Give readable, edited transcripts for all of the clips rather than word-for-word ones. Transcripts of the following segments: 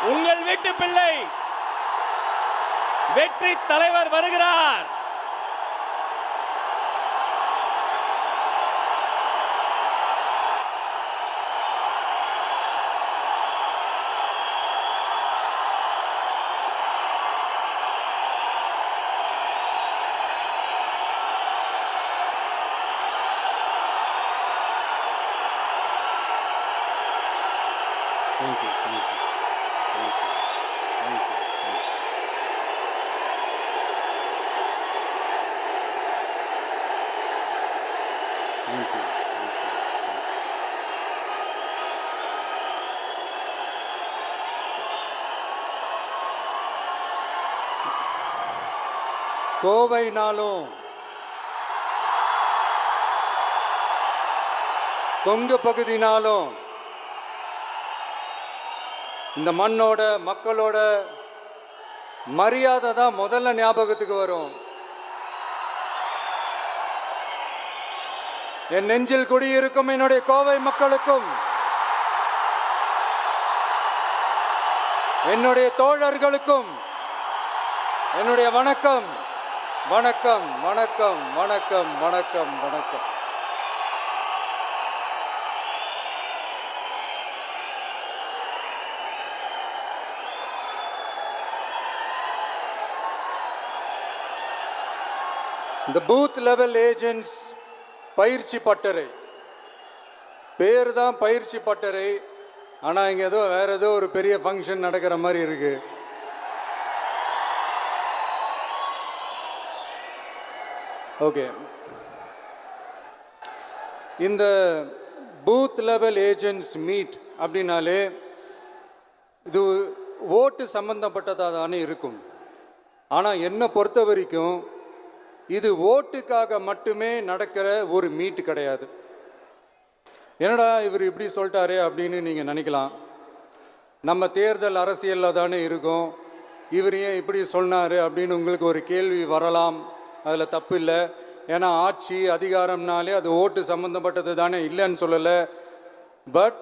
உங்கள் வீட்டு பிள்ளை வெற்றி தலைவர் வருகிறார். Thank you, thank you, thank you, thank you, thank you. Thank you, thank you, thank you. கோவைனாலும் Kongu பகுதினாலும் இந்த மண்ணோட மக்களோட மரியாதை தான் முதல்ல ஞாபகத்துக்கு வரும். என் நெஞ்சில் குடியிருக்கும் என்னுடைய கோவை மக்களுக்கும் என்னுடைய தோழர்களுக்கும் என்னுடைய வணக்கம் வணக்கம் வணக்கம் வணக்கம் வணக்கம் வணக்கம். இந்த பூத் லெவல் ஏஜென்ட்ஸ் பயிற்சி பட்டறை பேர் தான் பயிற்சி பட்டறை. ஆனால் இங்கே ஏதோ வேற ஏதோ ஒரு பெரிய ஃபங்க்ஷன் நடக்கிற மாதிரி இருக்கு. ஓகே, இந்த பூத் லெவல் ஏஜென்ட்ஸ் மீட் அப்படின்னாலே இது ஓட்டு சம்பந்தப்பட்டதாக தானே இருக்கும். ஆனால் என்னை பொறுத்த வரைக்கும் இது ஓட்டுக்காக மட்டுமே நடக்கிற ஒரு மீட் கிடையாது. என்னடா இவர் இப்படி சொல்லிட்டாரே அப்படின்னு நீங்கள் நினைக்கலாம். நம்ம தேர்தல் அரசியலில் தானே இருக்கோம், இவர் ஏன் இப்படி சொன்னார் அப்படின்னு உங்களுக்கு ஒரு கேள்வி வரலாம். அதில் தப்பு இல்லை. ஏன்னா ஆட்சி அதிகாரம்னாலே அது ஓட்டு சம்மந்தப்பட்டது தானே, இல்லைன்னு சொல்லலை. பட்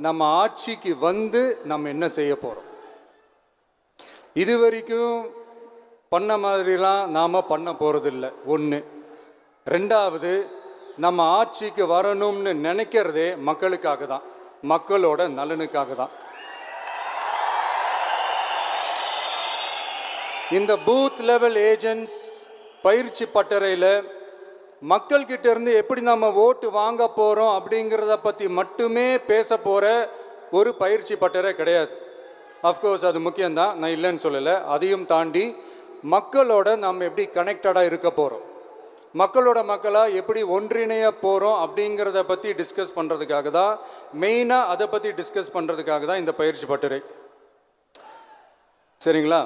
நம்ம ஆட்சிக்கு வந்து நம்ம என்ன செய்ய போகிறோம், இது வரைக்கும் பண்ண மாதிரிலாம் நாம் பண்ண போகிறதில்ல. ஒன்று. ரெண்டாவது, நம்ம ஆட்சிக்கு வரணும்னு நினைக்கிறதே மக்களுக்காக தான், மக்களோட நலனுக்காக தான். இந்த பூத் லெவல் ஏஜென்ட்ஸ் பயிற்சி பட்டறையில் மக்கள்கிட்ட இருந்து எப்படி நம்ம ஓட்டு வாங்க போகிறோம் அப்படிங்கிறத பற்றி மட்டுமே பேச போகிற ஒரு பயிற்சி பட்டறை கிடையாது. அஃப்கோர்ஸ் அது முக்கியம்தான், நான் இல்லைன்னு சொல்லலை. அதையும் தாண்டி மக்களோட நம்ம எப்படி கனெக்டடாக இருக்க போகிறோம், மக்களோட மக்களாக எப்படி ஒன்றிணைய போகிறோம் அப்படிங்கிறத பற்றி டிஸ்கஸ் பண்ணுறதுக்காக தான், மெயினாக அதை பற்றி டிஸ்கஸ் பண்ணுறதுக்காக தான் இந்த பயிற்சி பட்டறை. சரிங்களா?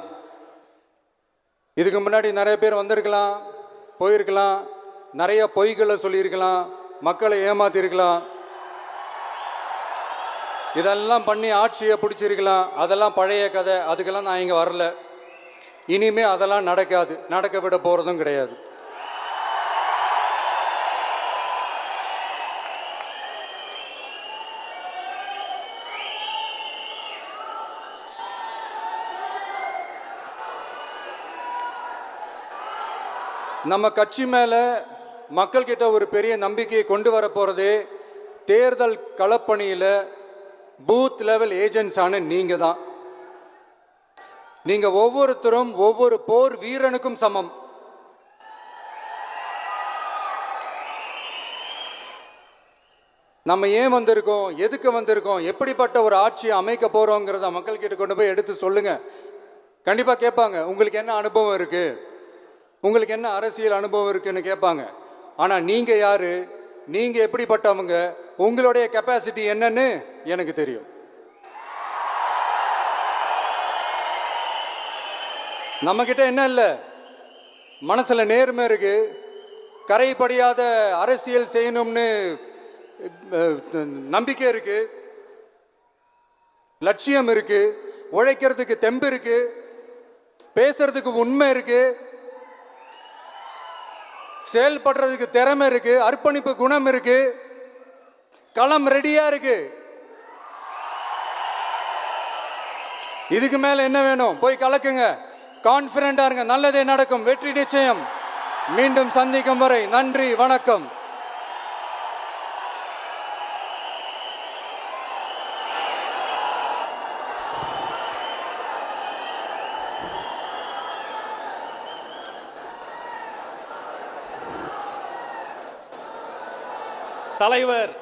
இதுக்கு முன்னாடி நிறைய பேர் வந்திருக்கலாம், போயிருக்கலாம், நிறைய பொய்களை சொல்லியிருக்கலாம், மக்களை ஏமாத்திருக்கலாம், இதெல்லாம் பண்ணி ஆட்சியை பிடிச்சிருக்கலாம். அதெல்லாம் பழைய கதை, அதுக்கெல்லாம் நான் இங்கே வரல. இனிமே அதெல்லாம் நடக்காது, நடக்க விட போகிறதும் கிடையாது. நம்ம கட்சி மேலே மக்கள்கிட்ட ஒரு பெரிய நம்பிக்கையை கொண்டு வர போகிறதே தேர்தல் களப்பணியில் பூத் லெவல் ஏஜென்ட்ஸான நீங்கள் தான். நீங்கள் ஒவ்வொருத்தரும் ஒவ்வொரு போர் வீரனுக்கும் சமம். நம்ம ஏன் வந்திருக்கோம், எதுக்கு வந்திருக்கோம், எப்படிப்பட்ட ஒரு ஆட்சியை அமைக்க போகிறோங்கிறத மக்கள்கிட்ட கொண்டு போய் எடுத்து சொல்லுங்கள். கண்டிப்பாக கேட்பாங்க, உங்களுக்கு என்ன அனுபவம் இருக்குது, உங்களுக்கு என்ன அரசியல் அனுபவம் இருக்குன்னு கேட்பாங்க. ஆனால் நீங்கள் யார், நீங்கள் எப்படிப்பட்டவங்க, உங்களுடைய கெப்பாசிட்டி என்னன்னு எனக்கு தெரியும். நம்மக்கிட்ட என்ன இல்லை, மனசில் நேர்மை இருக்குது, கரைப்படியாத அரசியல் செய்யணும்னு நம்பிக்கை இருக்குது, லட்சியம் இருக்குது, உழைக்கிறதுக்கு தெம்பு இருக்குது, பேசுறதுக்கு உண்மை இருக்குது, செயல்படுறதுக்கு திறமை இருக்கு, அர்ப்பணிப்பு குணம் இருக்கு, களம் ரெடியா இருக்கு. இதுக்கு மேல என்ன வேணும்? போய் கலக்குங்க, கான்ஃபிடண்டா இருங்க, நல்லதே நடக்கும், வெற்றி நிச்சயம். மீண்டும் சந்திக்கும் வரை நன்றி, வணக்கம். தலைவர்